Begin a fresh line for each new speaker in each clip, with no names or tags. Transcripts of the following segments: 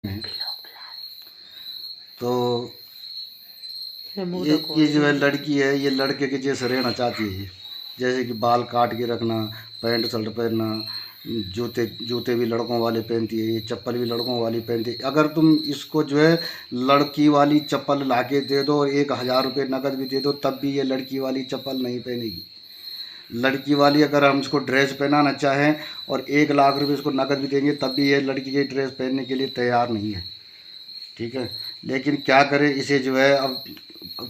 हैं। तो ये जो है लड़की है, ये लड़के के जैसे रहना चाहती है। जैसे कि बाल काट के रखना, पैंट शर्ट पहनना, जूते जूते भी लड़कों वाले पहनती है, ये चप्पल भी लड़कों वाली पहनती है। अगर तुम इसको जो है लड़की वाली चप्पल ला के दे दो और 1,000 रुपये नकद भी दे दो, तब भी ये लड़की वाली चप्पल नहीं पहनेगी। लड़की वाली अगर हम इसको ड्रेस पहनाना चाहें और 1,00,000 रुपये इसको नकद भी देंगे, तब भी ये लड़की की ड्रेस पहनने के लिए तैयार नहीं है। ठीक है, लेकिन क्या करें, इसे जो है अब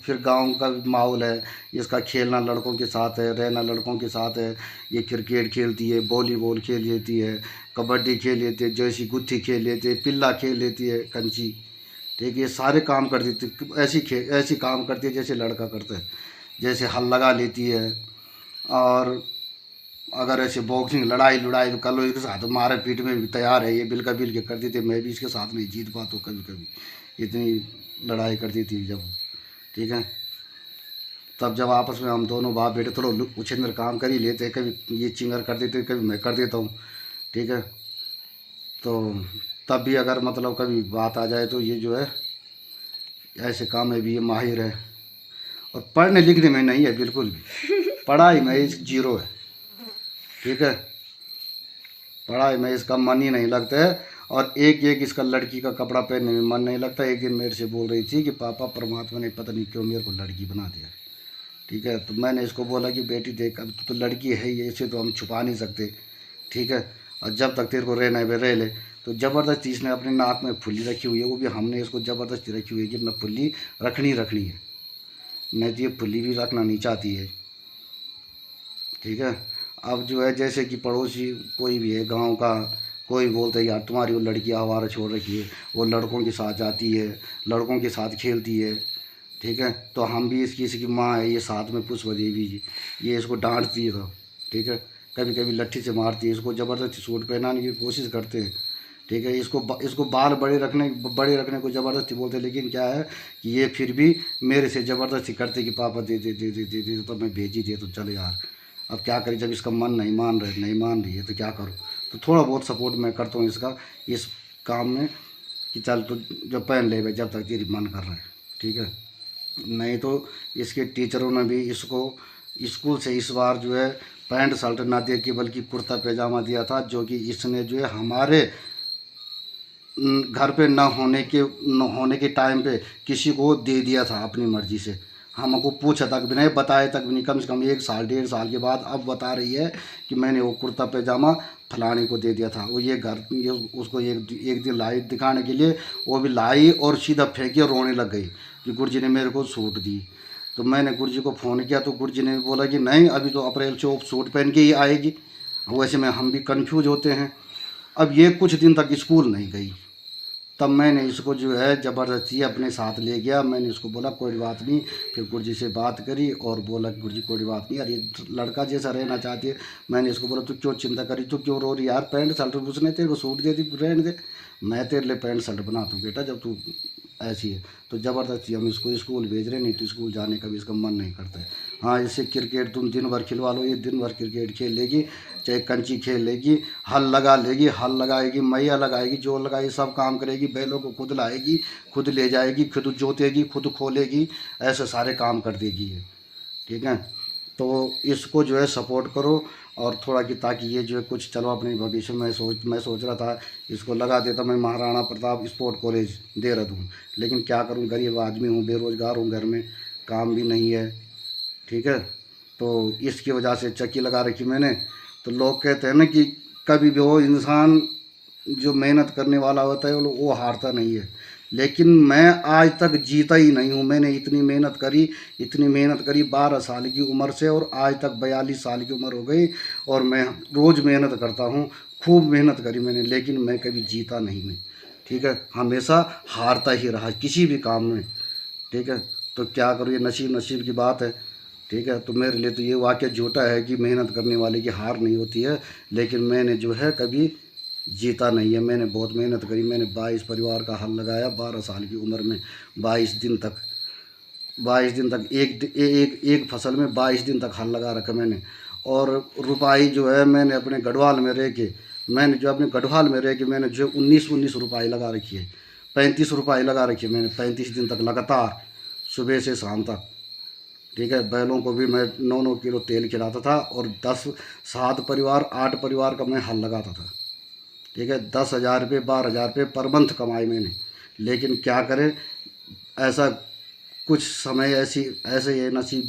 फिर गांव का माहौल है, इसका खेलना लड़कों के साथ है, रहना लड़कों के साथ है। ये क्रिकेट खेलती है, वॉलीबॉल खेल लेती है, कबड्डी खेल लेती है, जैसी गुत्थी खेल लेती है, पिल्ला खेल लेती है, कंची। ठीक है, ये सारे काम कर देती, ऐसी काम करती है जैसे लड़का करता है। जैसे हल लगा लेती है, और अगर ऐसे बॉक्सिंग लड़ाई लड़ाई तो कर लो इसके साथ, मारे पीट में भी तैयार है। ये बिल का बिल के करती थी, मैं भी इसके साथ नहीं जीत पाता कभी कभी, इतनी लड़ाई करती थी जब। ठीक है, तब जब आपस में हम दोनों बाप बेटे थोड़ा उछिंदर काम कर ही लेते, कभी ये चिंगर कर देते, कभी मैं कर देता हूँ। ठीक है, तो तब भी अगर मतलब कभी बात आ जाए तो ये जो है ऐसे काम में भी ये माहिर है। और पढ़ने लिखने में नहीं है बिल्कुल भी, पढ़ाई में इस जीरो है। ठीक है, पढ़ाई में इसका मन ही नहीं लगता है, और एक एक इसका लड़की का कपड़ा पहनने में मन नहीं लगता। एक दिन मेरे से बोल रही थी कि पापा परमात्मा ने पता नहीं क्यों मेरे को लड़की बना दिया। ठीक है, तो मैंने इसको बोला कि बेटी देख, अब तो लड़की है ही, ऐसे तो हम छुपा नहीं सकते। ठीक है, और जब तक तेरे को रहना है रह ले। तो ज़बरदस्ती इसने अपने नाक में फुल्ली रखी हुई है, वो भी हमने इसको ज़बरदस्ती रखी हुई है कि अपना फुल्ली रखनी है, नहीं तो ये फुल्ली भी रखना नहीं चाहती है। ठीक है, अब जो है जैसे कि पड़ोसी कोई भी है गांव का, कोई बोलता है यार तुम्हारी वो लड़की आवारा छोड़ रखी है, वो लड़कों के साथ जाती है, लड़कों के साथ खेलती है। ठीक है, तो हम भी इसकी माँ है, ये साथ में पुष्प देवी जी, ये इसको डांटती है। तो ठीक है, कभी कभी लट्ठी से मारती है, इसको ज़बरदस्ती सूट पहनाने की कोशिश करते हैं। ठीक है, इसको बाल बड़े रखने को ज़बरदस्ती बोलते हैं, लेकिन क्या है कि ये फिर भी मेरे से ज़बरदस्ती करते कि पापा दे दे दे दे दे दे, तो मैं भेज ही दे तो चले यार। अब क्या करें, जब इसका मन नहीं मान रही है तो क्या करूँ। तो थोड़ा बहुत सपोर्ट मैं करता हूँ इसका इस काम में कि चल तो जब पहन ले जब तक तेरी मन कर रहा है। ठीक है, नहीं तो इसके टीचरों ने भी इसको स्कूल से इस बार जो है पैंट शर्ट ना दे के बल्कि कुर्ता पैजामा दिया था, जो कि इसने जो है हमारे घर पे न होने के टाइम पे किसी को दे दिया था अपनी मर्ज़ी से। हमको पूछा तक भी नहीं, बताया तक भी नहीं, कम से कम 1 साल 1.5 साल के बाद अब बता रही है कि मैंने वो कुर्ता पैजामा फलाने को दे दिया था। वो ये उसको एक दिन लाई दिखाने के लिए, वो भी लाई और सीधा फेंकी और रोने लग गई कि गुरुजी ने मेरे को सूट दी। तो मैंने गुरुजी को फ़ोन किया, तो गुरुजी ने बोला कि नहीं, अभी तो अप्रैल से वो सूट पहन के ही आएगी। वैसे में हम भी कन्फ्यूज होते हैं। अब ये कुछ दिन तक स्कूल नहीं गई, तब मैंने इसको जो है ज़बरदस्ती अपने साथ ले गया। मैंने इसको बोला कोई बात नहीं, फिर गुरुजी से बात करी और बोला कि गुरुजी कोई बात नहीं यार, ये लड़का जैसा रहना चाहती है। मैंने इसको बोला तू क्यों चिंता करी, तू क्यों रो रही यार, पैंट शर्ट उसने तेरे को सूट दे दी, रहने दे, मैं तेरे लिए पैंट शर्ट बना दूँ बेटा जब तू ऐसी है। तो ज़बरदस्ती हम इसको स्कूल भेज रहे, नहीं तो स्कूल जाने का भी इसका मन नहीं करता है। हाँ, इससे क्रिकेट तुम दिन भर खिलवा लो, ये दिन भर क्रिकेट खेल लेगी, चाहे कंची खेल लेगी, हल लगा लेगी, हल लगाएगी, मैया लगाएगी, जो लगाएगी सब काम करेगी, बैलों को खुद लाएगी, खुद ले जाएगी, खुद जोतेगी, खुद खोलेगी, ऐसे सारे काम कर देगी ये। ठीक है, तो इसको जो है सपोर्ट करो और थोड़ा कि ताकि ये जो है कुछ चलो अपने भविष्य में मैं सोच रहा था इसको लगा देता मैं महाराणा प्रताप स्पोर्ट कॉलेज देहरादून, लेकिन क्या करूं, गरीब आदमी हूं, बेरोज़गार हूं, घर में काम भी नहीं है। ठीक है, तो इसकी वजह से चक्की लगा रखी मैंने। तो लोग कहते हैं ना कि कभी भी वो इंसान जो मेहनत करने वाला होता है वो हारता नहीं है, लेकिन मैं आज तक जीता ही नहीं हूँ। मैंने इतनी मेहनत करी 12 साल की उम्र से, और आज तक 42 साल की उम्र हो गई, और मैं रोज़ मेहनत करता हूँ, खूब मेहनत करी मैंने, लेकिन मैं कभी जीता नहीं मैं। ठीक है, हमेशा हारता ही रहा किसी भी काम में। ठीक है, तो क्या करूँ, ये नसीब की बात है। ठीक है, तो मेरे लिए तो ये वाक़या झूठा है कि मेहनत करने वाले की हार नहीं होती है, लेकिन मैंने जो है कभी जीता नहीं है। मैंने बहुत मेहनत करी, मैंने 22 परिवार का हल लगाया 12 साल की उम्र में, 22 दिन तक एक फसल में 22 दिन तक हल लगा रखा मैंने। और रुपाई जो है मैंने अपने गढ़वाल में रह के मैंने जो अपने गढ़वाल में रह के मैंने जो 19 रुपये लगा रखी है, 35 रुपये लगा रखी है मैंने 35 दिन तक लगातार, सुबह से शाम तक। ठीक है, बैलों को भी मैं 9-9 किलो तेल खिलाता था और 7 परिवार 8 परिवार का मैं हल लगाता था। ठीक है, 10,000 रुपये 12,000 रुपये पर मंथ कमाए मैंने। लेकिन क्या करें, ऐसा कुछ समय ऐसे ये नसीब